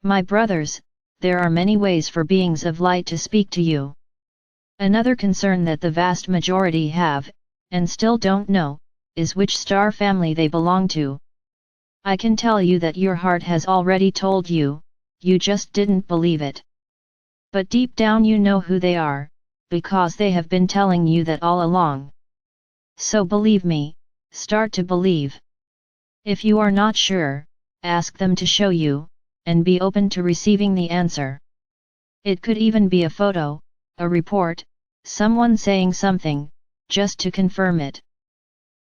My brothers, there are many ways for beings of light to speak to you. Another concern that the vast majority have, and still don't know, is which star family they belong to. I can tell you that your heart has already told you, you just didn't believe it. But deep down you know who they are, because they have been telling you that all along. So believe me, start to believe. If you are not sure, ask them to show you, and be open to receiving the answer. It could even be a photo, a report, someone saying something, just to confirm it.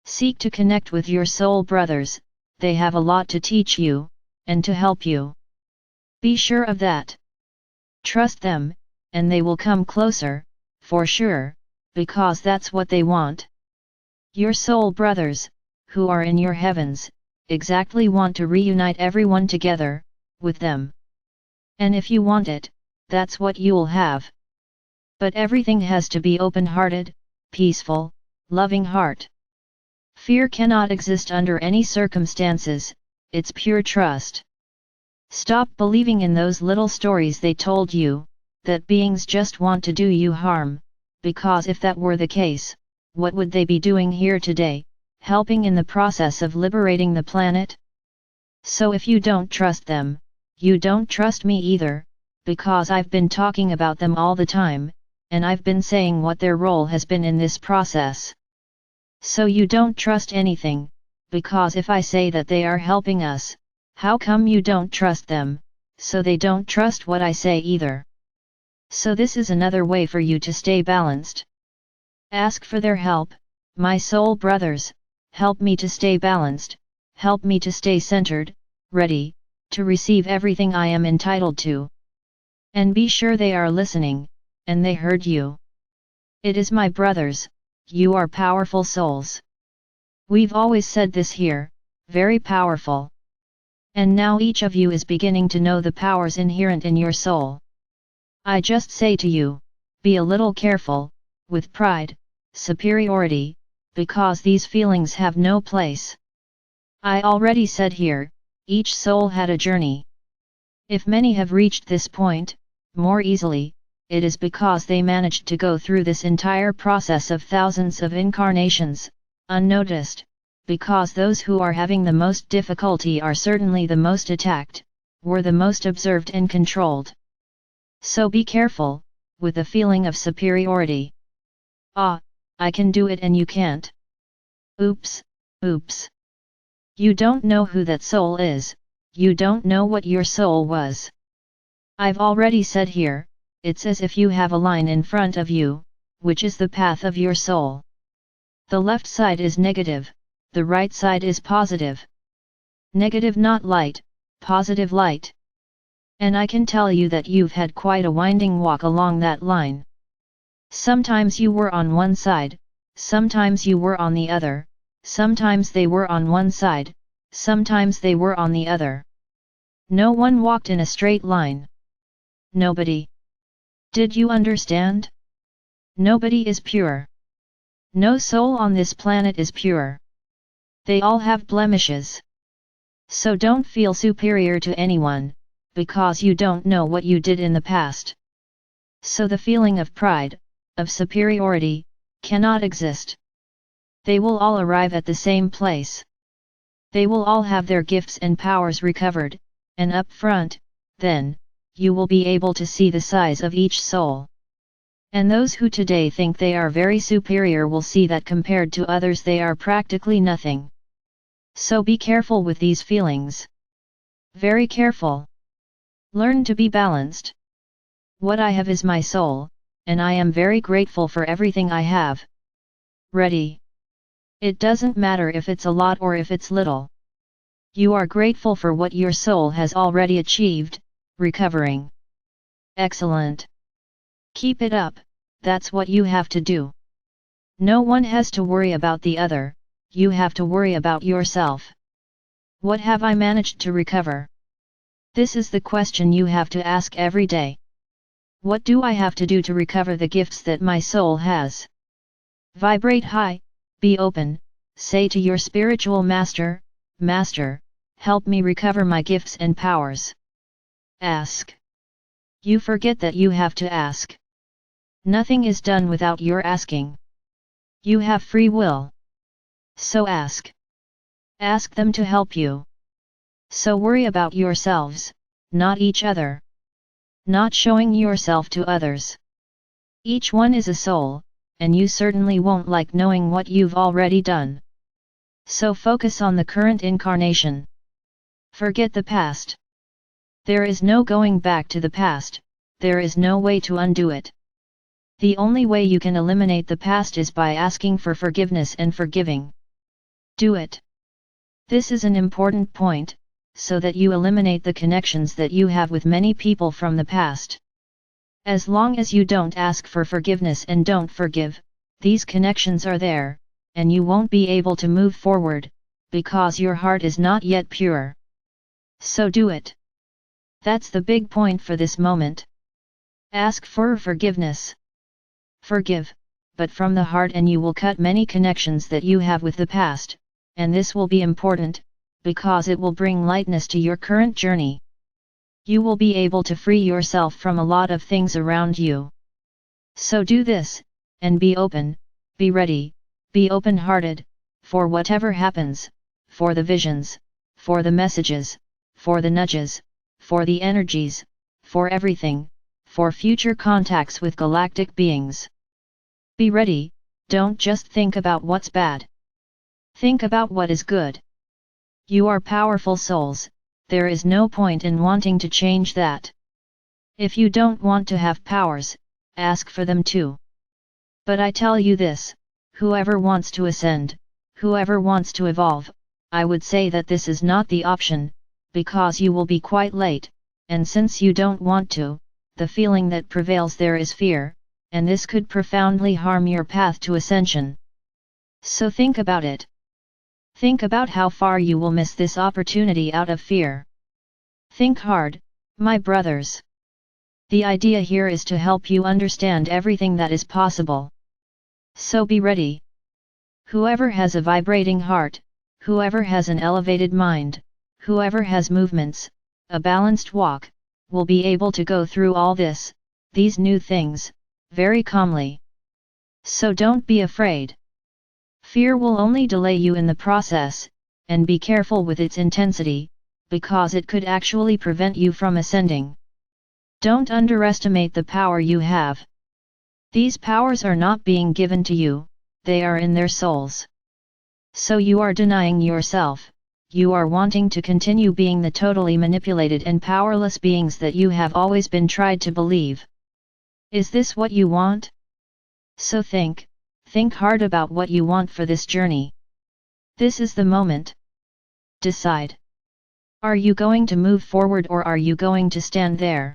Seek to connect with your soul brothers, they have a lot to teach you, and to help you. Be sure of that. Trust them, and they will come closer, for sure, because that's what they want. Your soul brothers, who are in your heavens, exactly want to reunite everyone together, with them. And if you want it, that's what you'll have. But everything has to be open-hearted, peaceful, loving heart. Fear cannot exist under any circumstances, it's pure trust. Stop believing in those little stories they told you, that beings just want to do you harm, because if that were the case, what would they be doing here today, helping in the process of liberating the planet? So if you don't trust them, you don't trust me either, because I've been talking about them all the time, and I've been saying what their role has been in this process. So you don't trust anything, because if I say that they are helping us, how come you don't trust them, so they don't trust what I say either? So this is another way for you to stay balanced. Ask for their help, my soul brothers, help me to stay balanced, help me to stay centered, ready, to receive everything I am entitled to. And be sure they are listening, and they heard you. It is my brothers, you are powerful souls. We've always said this here, very powerful. And now each of you is beginning to know the powers inherent in your soul. I just say to you, be a little careful, with pride, superiority, because these feelings have no place. I already said here, each soul had a journey. If many have reached this point, more easily, it is because they managed to go through this entire process of thousands of incarnations, unnoticed, because those who are having the most difficulty are certainly the most attacked, were the most observed and controlled. So be careful, with the feeling of superiority. Ah, I can do it and you can't. Oops, oops. You don't know who that soul is, you don't know what your soul was. I've already said here, it's as if you have a line in front of you, which is the path of your soul. The left side is negative, the right side is positive. Negative not light, positive light. And I can tell you that you've had quite a winding walk along that line. Sometimes you were on one side, sometimes you were on the other, sometimes they were on one side, sometimes they were on the other. No one walked in a straight line. Nobody. Did you understand? Nobody is pure. No soul on this planet is pure. They all have blemishes. So don't feel superior to anyone, because you don't know what you did in the past. So the feeling of pride, of superiority, cannot exist. They will all arrive at the same place. They will all have their gifts and powers recovered, and up front, then, you will be able to see the size of each soul. And those who today think they are very superior will see that compared to others they are practically nothing. So be careful with these feelings. Very careful. Learn to be balanced. What I have is my soul, and I am very grateful for everything I have. Ready? It doesn't matter if it's a lot or if it's little. You are grateful for what your soul has already achieved, recovering. Excellent. Keep it up, that's what you have to do. No one has to worry about the other, you have to worry about yourself. What have I managed to recover? This is the question you have to ask every day. What do I have to do to recover the gifts that my soul has? Vibrate high, be open, say to your spiritual master, Master, help me recover my gifts and powers. Ask. You forget that you have to ask. Nothing is done without your asking. You have free will. So ask. Ask them to help you. So worry about yourselves, not each other. Not showing yourself to others. Each one is a soul, and you certainly won't like knowing what you've already done. So focus on the current incarnation. Forget the past. There is no going back to the past, there is no way to undo it. The only way you can eliminate the past is by asking for forgiveness and forgiving. Do it. This is an important point, so that you eliminate the connections that you have with many people from the past. As long as you don't ask for forgiveness and don't forgive, these connections are there, and you won't be able to move forward, because your heart is not yet pure. So do it. That's the big point for this moment. Ask for forgiveness. Forgive, but from the heart, and you will cut many connections that you have with the past, and this will be important, because it will bring lightness to your current journey. You will be able to free yourself from a lot of things around you. So do this, and be open, be ready, be open-hearted, for whatever happens, for the visions, for the messages, for the nudges, for the energies, for everything, for future contacts with galactic beings. Be ready, don't just think about what's bad. Think about what is good. You are powerful souls, there is no point in wanting to change that. If you don't want to have powers, ask for them too. But I tell you this, whoever wants to ascend, whoever wants to evolve, I would say that this is not the option, because you will be quite late, and since you don't want to, the feeling that prevails there is fear, and this could profoundly harm your path to ascension. So think about it. Think about how far you will miss this opportunity out of fear. Think hard, my brothers. The idea here is to help you understand everything that is possible. So be ready. Whoever has a vibrating heart, whoever has an elevated mind, whoever has movements, a balanced walk, will be able to go through all this, these new things, very calmly. So don't be afraid. Fear will only delay you in the process, and be careful with its intensity, because it could actually prevent you from ascending. Don't underestimate the power you have. These powers are not being given to you, they are in their souls. So you are denying yourself, you are wanting to continue being the totally manipulated and powerless beings that you have always been tried to believe. Is this what you want? So think hard about what you want for this journey. This is the moment. Decide. Are you going to move forward or are you going to stand there?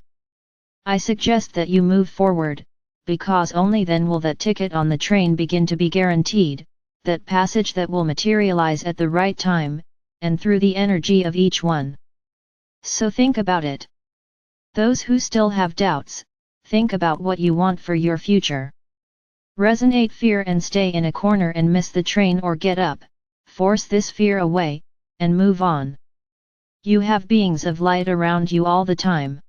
I suggest that you move forward, because only then will that ticket on the train begin to be guaranteed, that passage that will materialize at the right time, and through the energy of each one. So think about it. Those who still have doubts, think about what you want for your future. Resonate fear and stay in a corner and miss the train, or get up, force this fear away, and move on. You have beings of light around you all the time.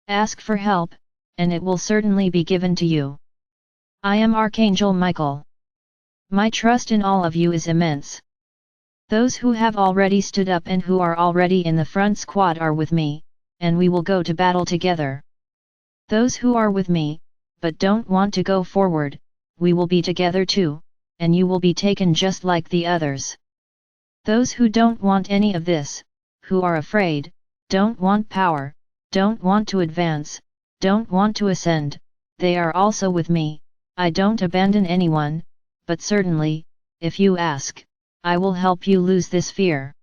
Ask for help, and it will certainly be given to you. I am Archangel Michael. My trust in all of you is immense. Those who have already stood up and who are already in the front squad are with me, and we will go to battle together. Those who are with me, but don't want to go forward, we will be together too, and you will be taken just like the others. Those who don't want any of this, who are afraid, don't want power, don't want to advance, don't want to ascend, they are also with me. I don't abandon anyone, but certainly, if you ask, I will help you lose this fear.